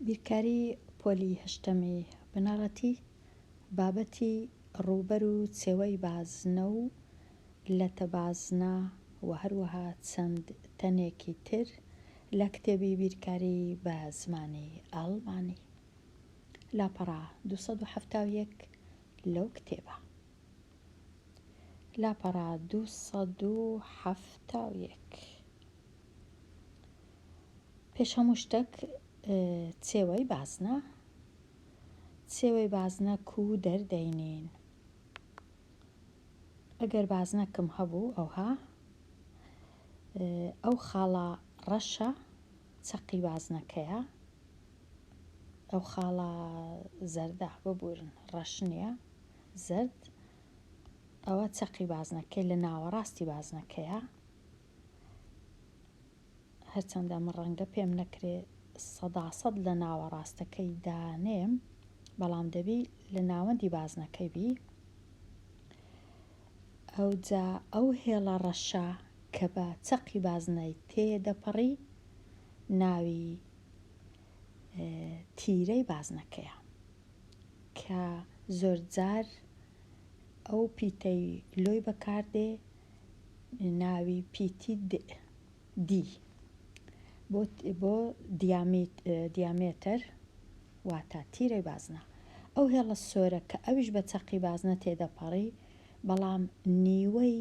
بیرکاری پۆلی هەشتەمی بنەڕەتی بابەتی ڕووبەر و چێوەی بازنە و لەتە بازنە و هەروەها چەند تەنێکی تر لە کتێبی بیرکاری بە زمانی ئەڵمانی لاپەڕا 271 لەو کتێبە. لاپەڕا 271 پێش هەموو شتێک چێوەی بازنە کو دەردەینین. ئەگەر بازنەکەم هەبوو ئەو خاڵە ڕەشە چەقی بازنەکەیە، ئەو خاڵە زەردە ببورن ڕەش نییە زەرد، ئەوە چەقی بازنەکەی لە ناوەڕاستی بازنەکەیە، هەرچەندە من ڕەنگە پێم نەکرێ 100% لە ناوەڕاستەکەی دانێم، بەڵام دەبی لە ناوەندی بازنەکەی بی. ئەوجا ئەو هێڵە ڕەشە کە بە چەقی بازنەی تێدەپەڕی ناوی تیرەی بازنەکەیە، کە زۆرجار ئەو پیتەی لۆی بەکاردێ ناوی پیتی دی بۆ دیامێتر واتە تیرەی بازنە. ئەو هێڵە سۆرە کە ئەویش بە چەقی بازنە تێدەپەڕی، بەڵام نیوەی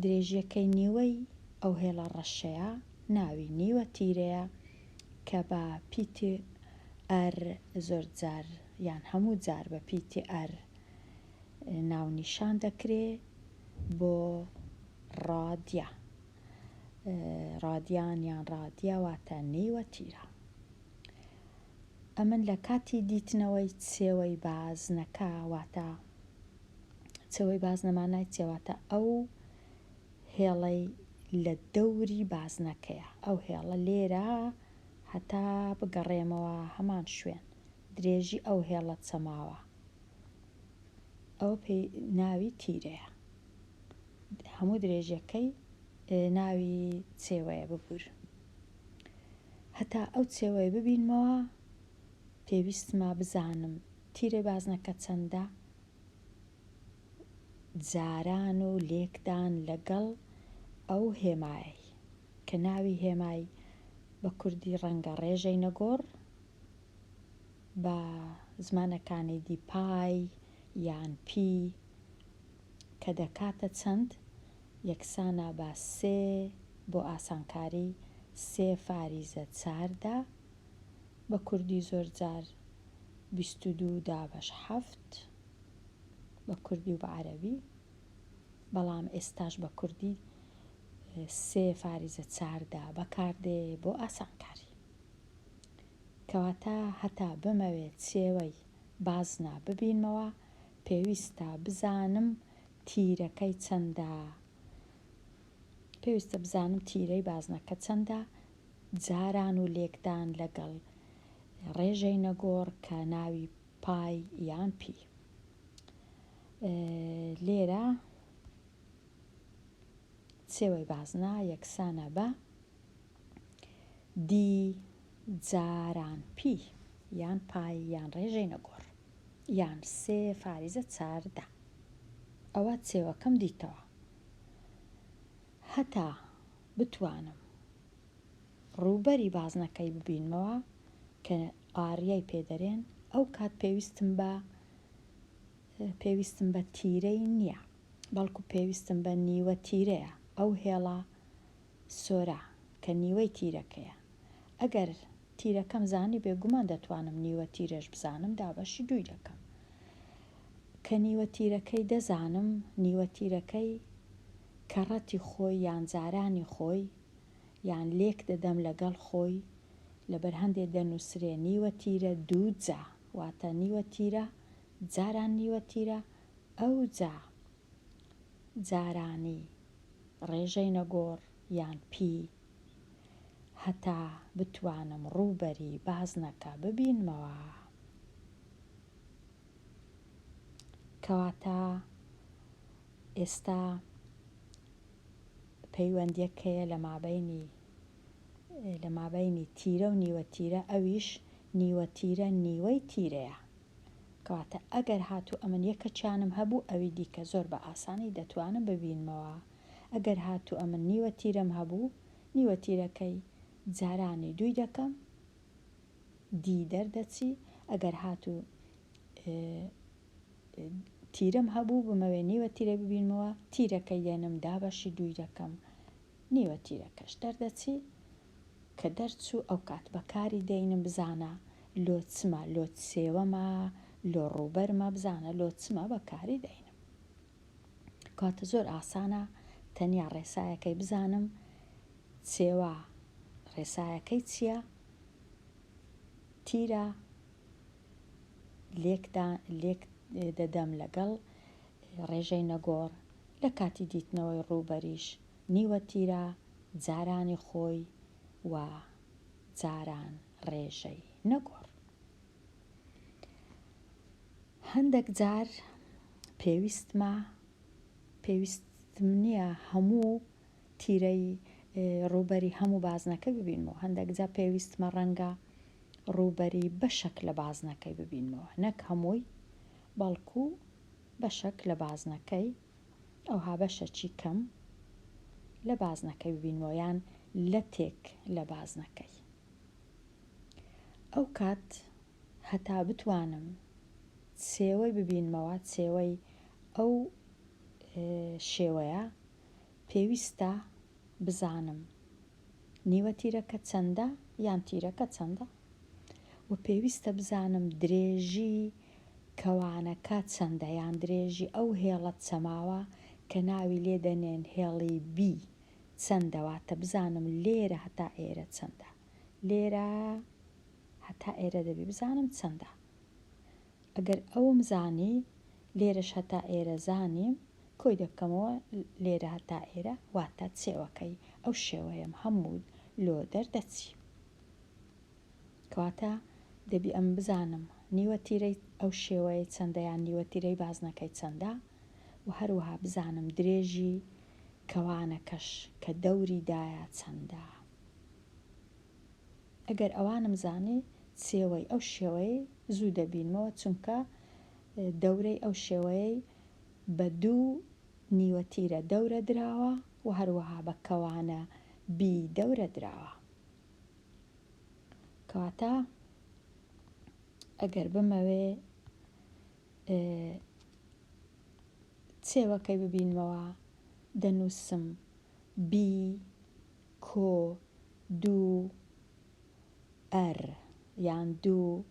درێژیەکەی نیوەی ئەو هێڵە ڕەشەیە ناوی نیوە تیرەیە، کە بە پیتی ئەر زۆرجار یان هەموو جار بە پیتی ئەر ناونیشان دەکرێ بۆ ڕادیان یان ڕادیا واتە نیوە تیرە. ئەمن لە کاتی دیتنەوەی چێوەی بازنەکە واتە چێوەی بازنەمانای چێواتە ئەو هێڵەی لە دەوری بازنەکەیە. ئەو هێڵە لێرە هەتا بگەڕێمەوە هەمان شوێن درێژی ئەو هێڵە چەماوە، ئەو پێی ناوی تیرەیە، هەموو درێژیەکەی ناوی چێوەیە ببور. هەتا ئەو چێوەیە ببینمەوە پێویستمە بزانم تیرەی بازنەکە چەندە، جاران و لێکدان لەگەڵ ئەو هێمای کە ناوی هێمای بە کوردی ڕەنگە ڕێژەی نەگۆڕ، بە زمانەکانی دی پای یان پی کە دەکاتە چەند یەکسانە بە 3 بۆ ئاسانکاری 3/4 بە کوردی زۆرجار 22/7 بە کوردی و بە عەرەبی، بەڵام ئێستاش بە کوردی 3/4 بەکاردێ بۆ ئاسانکاری. کەواتە هەتا بمەوێت چێوەی بازنە ببینمەوە پێویستە بزانم تیرەکەی چەندە، پێویستە بزانم تیرەی بازنەکە چەندە، جاران و لێکدان لەگەڵ ڕێژەی نەگۆڕ کە ناوی پای یان پی. لێرە چێوەی بازنە یەکسانە بە دی جاران پی یان پای یان ڕێژەی نەگۆڕ یان 3/4. ئەوە چێوەکەم دیتەوە. هەتا بتوانم ڕووبەری بازنەکەی ببینمەوە کە ئاریای پێدەرێن، ئەو کات پێویستم بە تیرەی نییە، بەڵکو پێویستم بە نیوە تیرەیە، ئەو هێڵە سۆرە کە نیوەی تیرەکەیە. ئەگەر تیرەکەم زانی بێگومان دەتوانم نیوە تیرەش بزانم، دابەشی دووی دەکەم. کە نیوە تیرەکەی دەزانم، نیوە تیرەکەی کەڕەتی خۆی یان جارانی خۆی یان لێک دەدەم لەگەڵ خۆی، لەبەر هەندێک دەنووسرێ نیوە تیرە 2 واتە نیوە تیرە جاران نیوە تیرە، ئەو جارانی ڕێژەی نەگۆڕ یان پی، هەتا بتوانم ڕووبەری بازنەکە ببینمەوە. کەواتە ئێستا پەیوەندیەک هەیە لە مابەینی تیرە و نیوە تیرە، ئەویش نیوە تیرە نیوەی تیرەیە. کەواتە ئەگەر هاتوو ئەمن یەکەچیانم هەبوو ئەوی دیکە زۆر بە ئاسانی دەتوانم ببینمەوە. ئەگەر هاتوو ئەمن نیوە تیرەم هەبوو نیوە تیرەکەی جارانی دووی دەکەم دی دەردەچی. ئەگەر هاتوو تیرم هەبوو بمەوێ نیوە تیرە ببینمەوە تیرەکەی دێنم دابەشی دووی دەکەم نیوە تیرەکەش دەردەچی کە دەرچوو ئەو کات بەکاری دەینم بزانە لۆ چمە لۆ سێوەمە لۆ ڕووبەرمە بزانە لۆ چمە بەکاری دەینم. کاتە زۆر ئاسانە تەنیا ڕێسایەکەی بزانم چێوە ڕێسایەکەی چییە تیرە لێک دەدەم لەگەڵ ڕێژەی نەگۆڕ لە کاتی دیتنەوەی ڕووبەریش نیوە تیرە جارانی خۆی و جاران ڕێژەی نەگۆڕ. هەندێک جار پێویستم نییە هەموو تیرەی ڕووبەری هەموو بازنەکەی ببینمەوە. هەندێک جار پێویستمە ڕەنگە ڕووبەری بەشێک لە بازنەکەی ببینمەوە نەک هەمووی بەڵکو بەشێک لە بازنەکەی ئەوها بەشەکی کەم لە بازنەکەی ببینمەوە یان لە تێک لە بازنەکەی. ئەو کات هەتا بتوانم چێوەی ببینمەوە چێوەی ئەو شێوەیە پێویستە بزانم نیوە تیرەکە چەندە یان تیرەکە چەندە و پێویستە بزانم درێژی کەوانەکە چەندە یان درێژی ئەو هێڵە چەماوە کە ناوی لێ دەنێن هێڵی بی چەندەواتە بزانم لێرە هەتا ئێرە چەندە لێرە هەتا ئێرە دەبی بزانم چەندە. ئەگەر ئەوم زانی لێرەش هەتا ئێرە زانیم کۆی دەکەمەوە لێرە هەتا ئێرە واتە چێوەکەی ئەو شێوەیەم هەموو لۆ دەردەچی. کەواتە دەبی ئەم بزانم نیوە تیرەی ئەو شێوەیە چەندە یان نیوە تیرەی بازنەکەی چەندە و هەروەها بزانم درێژی کەوانەکەش کە دەوری دایە چەندە. ئەگەر ئەوانم زانی چێوەی ئەو شێوەیە زوو دەبینمەوە چونکە دەورەی ئەو شێوەیەی بە دوو نیوە تیرە دەورە دراوە و هەروەها بە کەوانە بی دەورە دراوە. کەواتە ئەگەر بمەوێ چێوەکەی ببینمەوە دەنووسم بی کۆ دوو ئەر یان دوو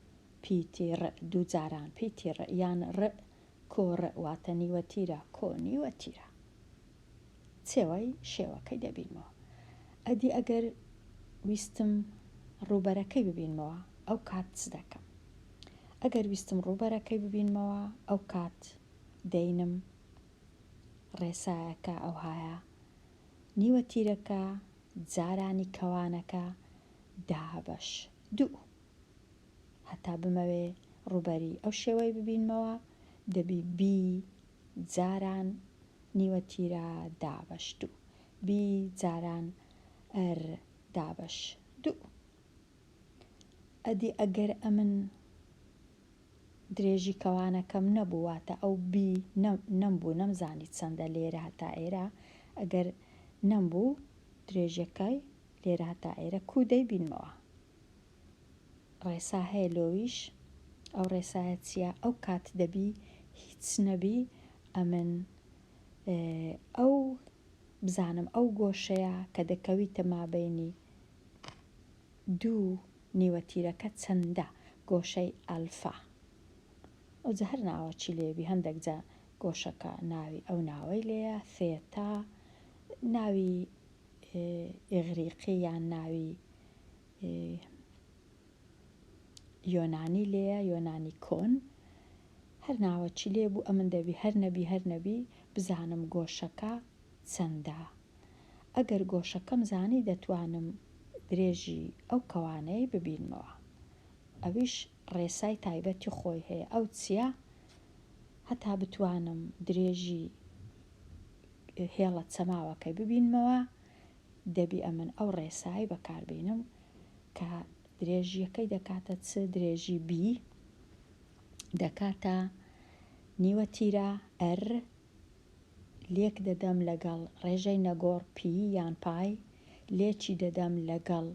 پیتی ڕ دوو جاران پیتی ڕ یان ڕ کۆ ڕ واتە نیوە تیرە کۆ نیوە تیرە چێوەی شێوەکەی دەبینمەوە. ئەدی ئەگەر ویستم ڕووبەرەکەی ببینمەوە ئەو کات چ دەکەم؟ ئەگەر ویستم ڕووبەرەکەی ببینمەوە ئەو کات دەینم ڕێسایەکە ئەوهایە نیوە تیرەکە جارانی کەوانەکە دابەش دوو هەتا بمەوێ ڕووبەری ئەو شێوەی ببینمەوە دەبی بی جاران نیوە تیرە دابەش دوو بی جاران ئەر دابەش دوو. ئەدی ئەگەر ئەمن درێژی کەوانەکەم نەبوواتە ئەو بی نەمبوو نەمزانی چەندە لێرە هەتا ئێرە ئەگەر نەمبوو درێژەکەی لێرە هەتا ئێرە کوو دەیبینمەوە. ڕێسا هەیە لۆویش ئەو ڕێسایە چییە؟ ئەو کات دەبی هیچ نەبی ئەمن ئەو بزانم ئەو گۆشەیە کە دەکەویتە مابەینی دوو نیوە تیرەکە چەندە گۆشەی ئەلفا ئەوجە هەر ناوەچی لێبی هەندێک جا گۆشەکە ناوی ئەو ناوەی لێیە ثێتا ناوی ئیغریقی یان ناوی یۆنانی لێیە یۆنانی کۆن هەر ناوەچی لێبوو ئەمن دەبی هەر نەبی بزانم گۆشەکە چەندە. ئەگەر گۆشەکەم زانی دەتوانم درێژی ئەو کەوانەی ببینمەوە. ئەویش ڕێسای تایبەتی خۆی هەیە ئەو چییە؟ هەتا بتوانم درێژی هێڵە چەماوەکەی ببینمەوە دەبی ئەمن ئەو ڕێسایی بەکاربێنم کە درێژیەکەی دەکاتە چ درێژی بی، دەکاتە نیوە تیرە ئەر، لێک دەدەم لەگەڵ ڕێژەی نەگۆڕ پی یان پای، لێکی دەدەم لەگەڵ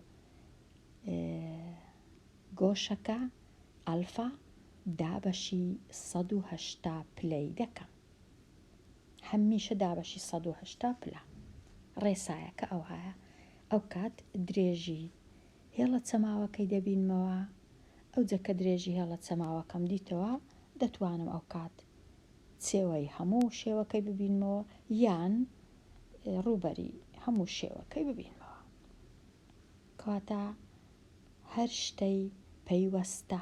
گۆشەکە ئەلفا، دابەشی 180 پلەی دەکەم. هەمیشە دابەشی 180 پلە ڕێسایەکە ئەو هەیە. ئەو کات درێژی هێڵە چەماوەکەی دەبینمەوە، ئەو جەکە درێژی هێڵە چەماوەکەم دیتەوە دەتوانم ئەو کات چێوەی هەموو شێوەکەی ببینمەوە یان ڕووبەری هەموو شێوەکەی ببینمەوە. کەواتە هەر شتەی پەیوەستە،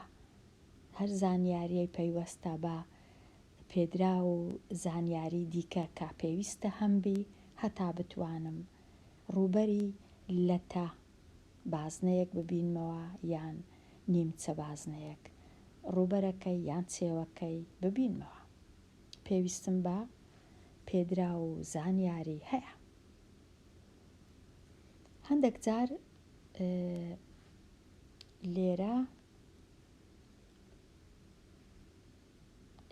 هەر زانیاریەی پەیوەستە بە پێدرا و زانیاری دیکە کە پێویستە هەمبی، هەتا بتوانم ڕووبەری لەتە بازنەیەک ببینمەوە یان نیمچە بازنەیەک ڕووبەرەکەی یان چێوەکەی ببینمەوە. پێویستم بە پێدرا و زانیاری هەیە. هەندێک جار لێرە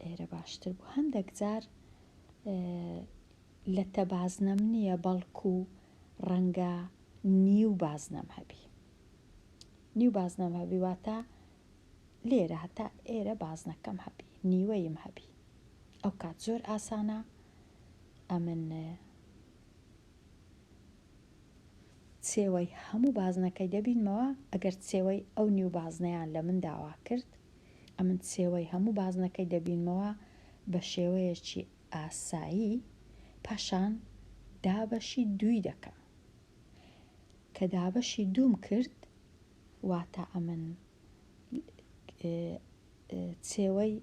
ئێرە باشتر بوو، هەندێک جار لەتە بازنەم نییە بەڵکو ڕەنگە نیو بازنەم هەبی. نیو بازنەم هەبی واتە لێرە هەتا ئێرە بازنەکەم هەبی، نیوەیم هەبی. ئەو کات زۆر ئاسانە ئەمن چێوەی هەموو بازنەکەی دەبینمەوە. ئەگەر چێوەی ئەو نیو بازنەیان لە من داوا کرد، ئەمن چێوەی هەموو بازنەکەی دەبینمەوە بە شێوەیەکی ئاسایی، پاشان دابەشی دووی دەکەم. کە دابەشی دووم کرد واتە ئەمن چێوەی،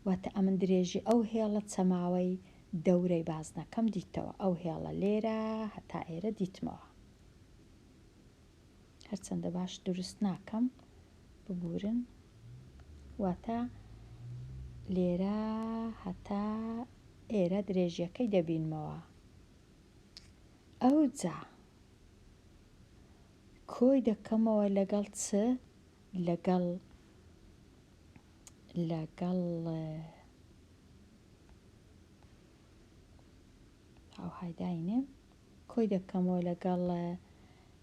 واتە ئەمن درێژی ئەو هێڵە چەماوەی دەورەی بازنەکەم دیتەوە. ئەو هێڵە لێرە هەتا ئێرە دیتمەوە. هەرچەندە باش دروست ناکەم ببورن، واتە لێرە هەتا ئێرە درێژیەکەی دەبینمەوە. ئەو جا کۆی دەکەمەوە لەگەڵ چ؟ لەگەڵ هاوهایداینێ کۆی دەکەمەوە لەگەڵ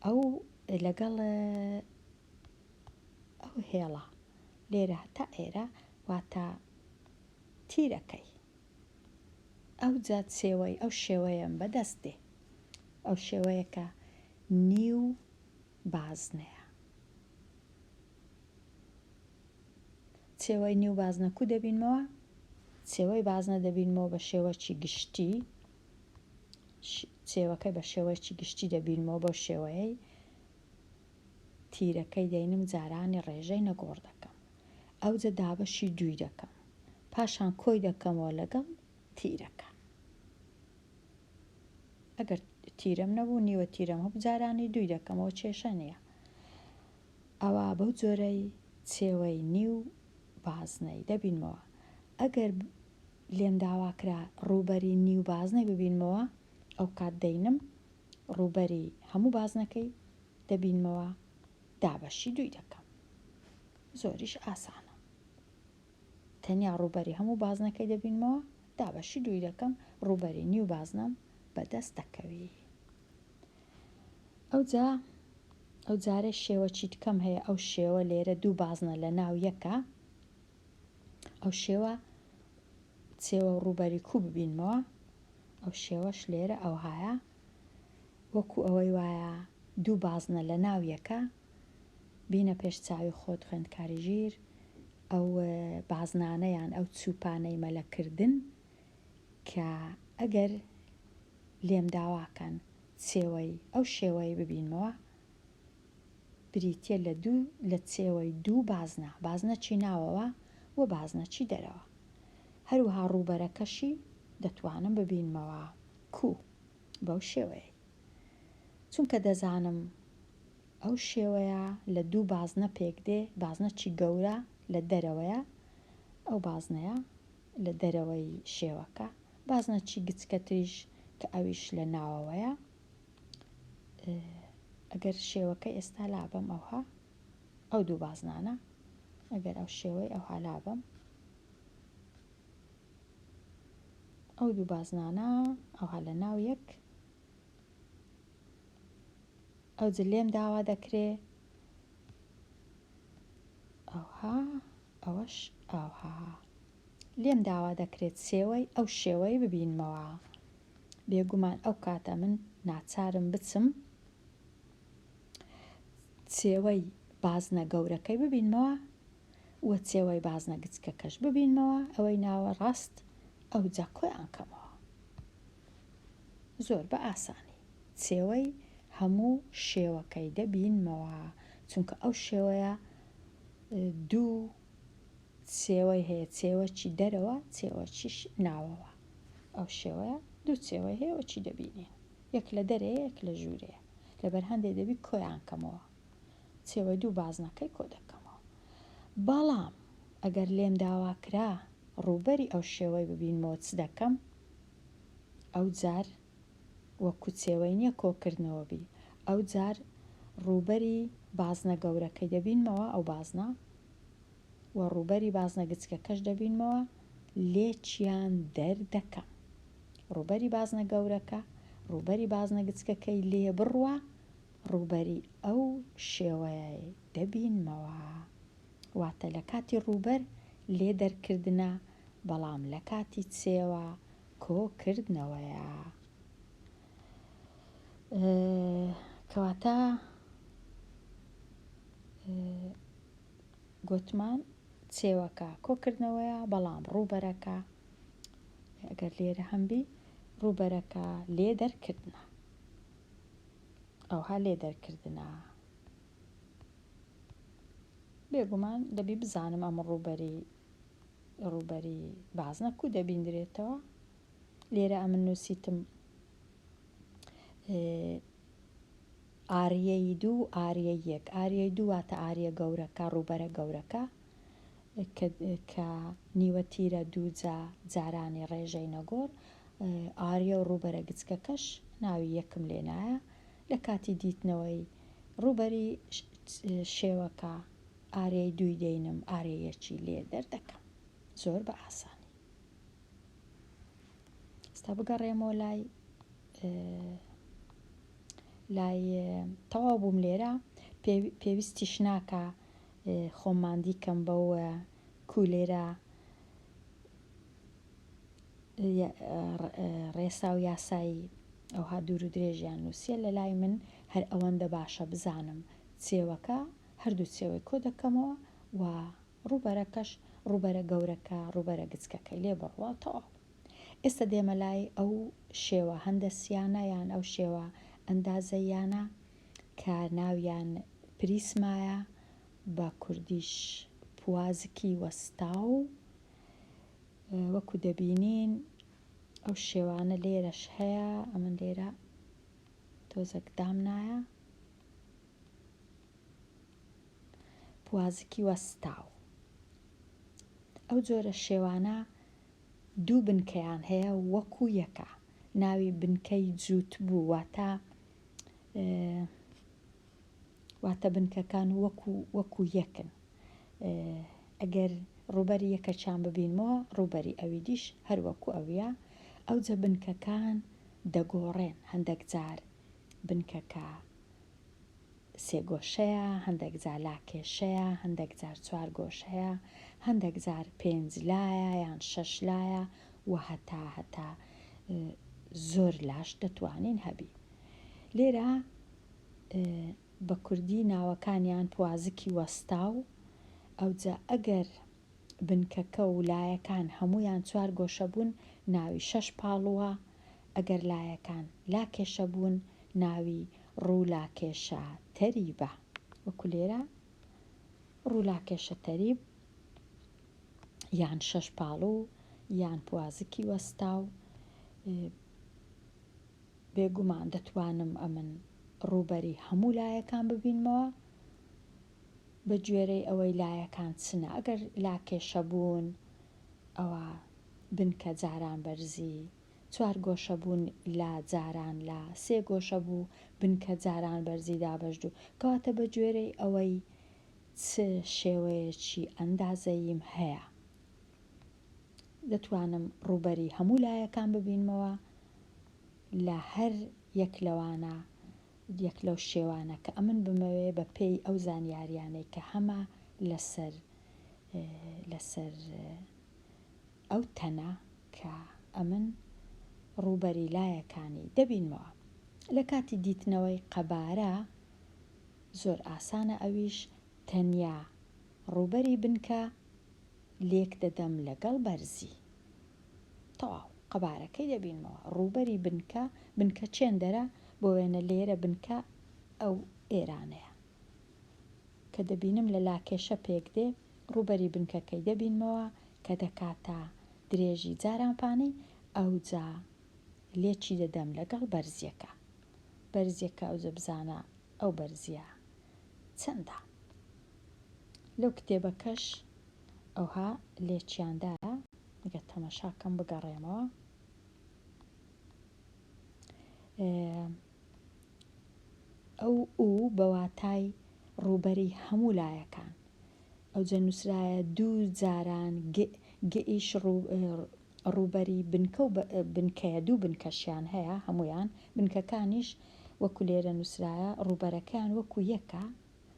ئەو هێڵە لێرە هەتا ئێرە، واتە تیرەکەی. ئەو جا چێوەی ئەو شێوەیەم بەدەست دێ، ئەو شێوەیەکە نیو بازنەیە. چێوەی نیو بازنە کو دەبینمەوە؟ چێوەی بازنە دەبینمەوە بە شێوەیەکی گشتی، چێوەکەی بە شێوەیەکی گشتی دەبینمەوە. بەو شێوەیەی تیرەکەی دەینم جارانی ڕێژەی نەگۆڕ دەکەم. ئەو جە دابەشی دووی دەکەم، پاشان کۆی دەکەمەوە لەگەڵ تیرەکە. ئەگەر تیرەم نەبوو، نیوە تیرەم هەبوو، جارانی دووی دەکەمەوە، کێشە نییە. ئەوە بەو جۆرەی چێوەی نیو بازنەی دەبینمەوە. ئەگەر لێم داواکرا ڕووبەری نیو بازنەی ببینمەوە، ئەو کات دەینم ڕووبەری هەموو بازنەکەی دەبینمەوە، دابەشی دووی دەکەم. زۆریش ئاسانە. تەنیا ڕووبەری هەموو بازنەکەی دەبینمەوە، دابەشی دووی دەکەم، ڕووبەری نیو بازنەم بەدەست دەکەوی. ئەو جارە شێوەی کەم هەیە. ئەو شێوە لێرە دوو بازنە لە ناو یەکە. ئەو شێوە چێوە ڕووبەری کو ببینمەوە. ئەو شێوەش لێرە ئەو هەیە، وەکو ئەوەی وایە دوو بازنە لە ناو یەکە. بینە پێش چاوی خۆت خوێندکاری ژیر، ئەو بازنانەیان ئەو چوپانەی مەلەکردن کە ئەگەر لێم داواکەن چێوەی ئەو شێوەی ببینمەوە، بریتە لە چێوەی دوو بازنە، بازنەکی ناوەوە و بازنەکی دەرەوە. هەروەها ڕووبەرەکەشی دەتوانم ببینمەوە کو بەو شێوەیە، چونکە دەزانم ئەو شێوەیە لە دوو بازنە پێک دێ. بازنەکی گەورە لە دەرەوەیە، ئەو بازنەیە لە دەرەوەی شێوەکە، بازنەکی گچکەتریش کە ئەویش لە ناوەوەیە. ئەگەر شێوەکە ئێستا لابم ئەوها ئەو دوو بازنانە ئەگەر ئەو شێوەی ئەو حالا بم ئەو دوو بازنانە ئەو هەلە ناو یەک ئەو جە لێم داوا دەکرێ ئەوها ئەوەش ئەوها لێم داوا دەکرێت سێوەی ئەو شێوەی ببینمەوە بێگومان ئەو کاتە من ناچارم بچم چێوەی بازنە گەورەکەی ببینمەوە وە چێوەی بازنە گچکەکەش ببینمەوە ئەوەی ناوە ڕاست ئەو جا کۆیان کەمەوە زۆر بە ئاسانی چێوەی هەموو شێوەکەی دەبینمەوە چونکە ئەو شێوەیە دوو چێوەی هەیە چێوەکی دەرەوە چێوەکیش ناوەوە ئەو شێوەیە دوو چێوەی هەیە وەچی دەبینێ یەک لە دەرەیە یەک لە ژوورەیە لەبەر هەندێک دەبی کۆیان کەمەوە چێوە دوو بازنەکەی کۆ دەکەمەوە بەڵام ئەگەر لێم داوا کرا ڕووبەری ئەو شێوەی ببینمەوە چ دەکەم ئەو جار وەکو چێوەی نییە کۆکردنەوە بی ئەو جار ڕووبەری بازنە گەورەکەی دەبینمەوە ئەو بازنە و ڕووبەری بازنە گچکەکەش دەبینمەوە لێکیان دەردەکەم ڕووبەری بازنە گەورەکە ڕووبەری بازنە گچکەکەی لێ بڕوە ڕووبەری ئەو شێوەیە دەبینمەوە واتە لە کاتی ڕووبەر لێ دەرکردنە بەڵام لە کاتی چێوە کۆکردنەوەیە کەواتە گوتمان چێوەکە کۆکردنەوەیە بەڵام ڕووبەرەکە ئەگەر لێرە هەمبی ڕووبەرەکە لێ دەرکردنە ئەوها لێ دەرکردنە بێگومان دەبی بزانم ئەم ڕووبەری بازنە کو دەبیندرێتەوە لێرە ئەمن نووسیتم ئاریەی دوو ئاریە یەک ئاریەی دوو واتە ئاریە گەورەکە ڕووبەرە گەورەکە کە نیوە تیرە دوو جارانی ڕێژەی نەگۆڕ ئاریە و ڕووبەرە گچکەکەش ناوی یەکم لێنایە لە کاتی دیتنەوەی ڕووبەری شێوەکە ئارەی دووی دەینم ئارەیەکی لێ دەردەکەم زۆر بە ئاسانی ستا بگەڕێمەوە لای تەواو بووم لێرە پێویستیش ناکە خۆماندی کەم بەو کولێرە ڕێسا و یاسایی ئەوها دوور و درێژیان نووسیە لە لای من هەر ئەوەندە باشە بزانم چێوەکە هەردوو چێوەی کۆ دەکەمەوە و ڕووبەرەکەش ڕووبەرە گەورەکە ڕووبەرە گچکەکەی لێ بڕوە تەواو ئێستا دێمە لای ئەو شێوە هەندەسیانە یان ئەو شێوە ئەندازەیانە کە ناویان پریسمایە بە کوردیش پوازکی وەستاو وەکو دەبینین ئەو شێوانە لێرەش هەیە ئەمن لێرە تۆزێک دامنایە پوازکی وەستاو ئەو جۆرە شێوانە دوو بنکەیان هەیە وەکو یەکە ناوی بنکەی جووت بوو واتە بنکەکان وەکو یەکن ئەگەر ڕووبەری یەکەچیان ببینمەوە ڕووبەری ئەوی دیش هەروەکو ئەویە ئەو جە بنکەکان دەگۆڕێن هەندێک جار بنکەکە سێگۆشەیە هەندێک جار لاکێشەیە هەندێک جار چوار گۆشەیە هەندێک جار پێنج لایە یان شەش لایە و هەتا زۆر لاش دەتوانین هەبی لێرە بە کوردی ناوەکانیان پوازکی وەستاو ئەوجا ئەگەر بنکەکە و لایەکان هەمویان چوار گۆشە بوون ناوی شەش پاڵوە ئەگەر لایەکان لاکێشە بوون ناوی ڕوو لاکێشە تەریبە وەکو لێرە ڕوو لاکێشە تەریب یان شەش پاڵوو یان پوازکی وەستاو بێگومان دەتوانم ئەمن ڕووبەری هەموو لایەکان ببینمەوە بە گوێرەی ئەوەی لایەکان چنە ئەگەر لاکێشە بوون ئەوە بنکە جاران بەرزی چوار گۆشە بوون لا جاران لا سێ گۆشە بوو بنکە جاران بەرزی دابەشدوو کەواتە بە گوێرەی ئەوەی چ شێوەیەکی ئەندازەییم هەیە. دەتوانم ڕووبەری هەموو لایەکان ببینمەوە لە هەر یەک لەوانە یەک لەو شێوانە کە ئەمن بمەوێ بە پێی ئەو زانیاریانەی کە هەمە لەسەر ئەو تەنە کە ئەمن ڕووبەری لایەکانی دەبینمەوە. لە کاتی دیتنەوەی قەبارە زۆر ئاسانە ئەویش تەنیا ڕووبەری بنکە لێک دەدەم لەگەڵ بەرزی تەواو قەبارەکەی دەبینمەوە. ڕووبەری بنکە چێندەرە بۆ وێنە لێرە بنکە ئەو ئێرانەیە کە دەبینم لە لاکێشە پێک دێ ڕووبەری بنکەکەی دەبینمەوە کە دەکاتە درێژی جارانپانی ئەو جا لێکی دەدەم لەگەڵ بەرزیەکە ئەو بزانە ئەو بەرزیە چەندە. لەو کتێبەکەش ئەوها لێکیاندایە نگە تەمەشاکەم بگەڕێمەوە. ئەو بەواتای ڕووبەری هەموو لایەکان ئەو جە نووسرایە 2 جاران گئیش ڕووبەری بنکە و بنکەیە 2 بنکەشیان هەیە هەمویان بنکەکانیش وەکو لێرە نووسرایە ڕووبەرەکان وەکو یەکە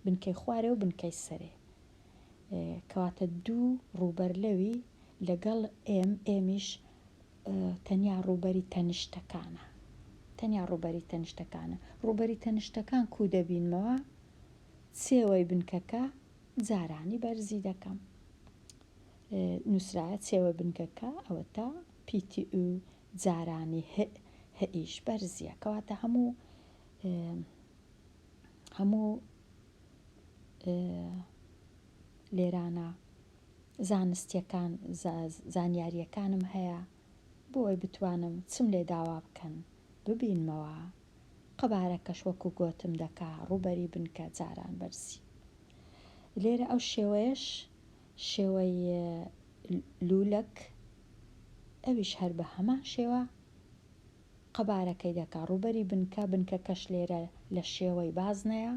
بنکەی خوارێ و بنکەی سەرێ کەواتە 2 ڕووبەر لەوی لەگەڵ ئێمیش تەنیا ڕووبەری تەنیشتەکانە ڕووبەری تەنیشتەکان کو دەبینمەوە چێوەی بنکەکە جارانی بەرزی دەکەم. نووسرایە چێوە بنکەکە ئەوە تا پیتی و جارانی هەئیش بەرزیە کەواتە هەموو لێرانە زانستیەکان زانیاریەکانم هەیە بۆ ئەوەی بتوانم چم لێ داوا بکەن ببینمەوە. قەبارەکەش وەکو گۆتم دەکا ڕووبەری بنکە جاران بەرزی. لێرە ئەو شێوەیەش شێوەی لولەک ئەویش هەر بە هەمان شێوە قەبارەکەی دەکا ڕووبەری بنکەکەش لێرە لە شێوەی بازنەیە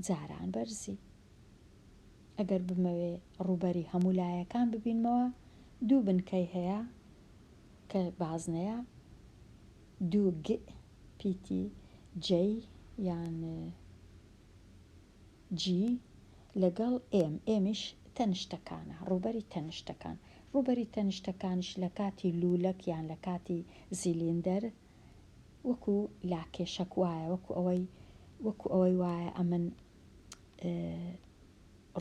جاران بەرزی. ئەگەر بمەوێ ڕووبەری هەموو لایەکان ببینمەوە 2 بنکەی هەیە کە بازنەیە 2 پیتی جەی یان جی لەگەڵ ئێمیش تەنیشتەکانە ڕووبەری تەنیشتەکانش لە کاتی لولەک یان لە کاتی زیلیندەر وەکو لاکێشەک وایە وەکو ئەوەی وایە ئەمن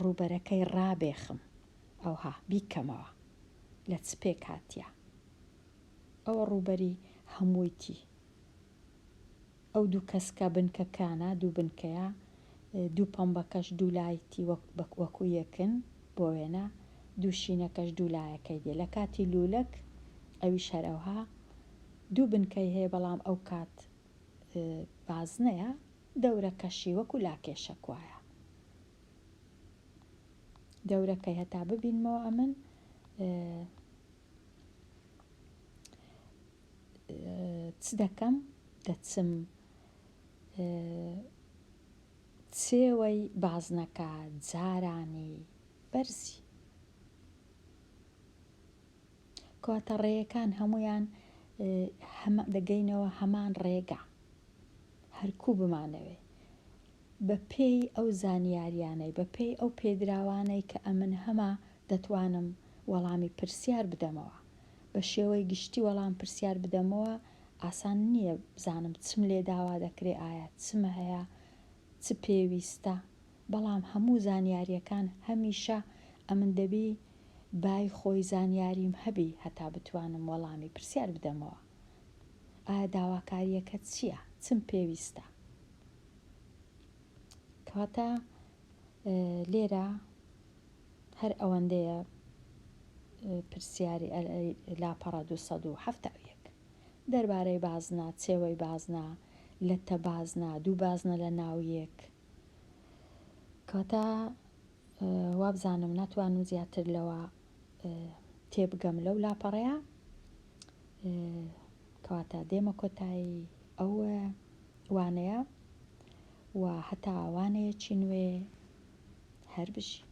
ڕووبەرەکەی ڕابێخم ئەوها بیکەمەوە لە چپێک هاتیە ئەوە ڕووبەری هەموویتی ئەو 2 کەسکە بنکەکانە 2 بنکەیە 2 پەمبەکەش 2 لایەتی وەکو یەکن بۆ وێنە 2 شینەکەش 2 لایەکەی دێ. لە کاتی لولەک ئەویش هەرەوها 2 بنکەی هەیە بەڵام ئەو کات بازنەیە دەورەکەشی وەکو لاکێشەک وایە دەورەکەی هەتا ببینمەوە ئەمن چ دەکەم دەچم چێوەی بازنەکە جارانی بەرزی کەواتە ڕێیەکان هەمویان دەگەینەوە هەمان ڕێگە هەرکوو بمانەوێ بە پێی ئەو زانیاریانەی بە پێی ئەو پێدراوانەی کە ئەمن هەمە دەتوانم وەڵامی پرسیار بدەمەوە بە شێوەی گشتی وەڵام پرسیار بدەمەوە ئاسان نییە بزانم چم لێ داوا دەکرێ ئایا چمە هەیە چ پێویستە بەڵام هەموو زانیاریەکان هەمیشە ئەمن دەبی بای خۆی زانیاریم هەبی هەتا بتوانم وەڵامی پرسیار بدەمەوە ئایا داواکاریەکە چییە چم پێویستە. کەواتە لێرە هەر ئەوەندەیە پرسیاری لاپەڕە 271 دەربارەی بازنە چێوەی بازنە لەتە بازنە 2 بازنە لە ناو یەک کەواتە وابزانم ناتوانم زیاتر لەوە تێبگەم لەو لاپەڕەیە کەواتە دێمە کۆتایی ئەو وانەیە و هەتا وانەیەکی نوێ هەر بژی.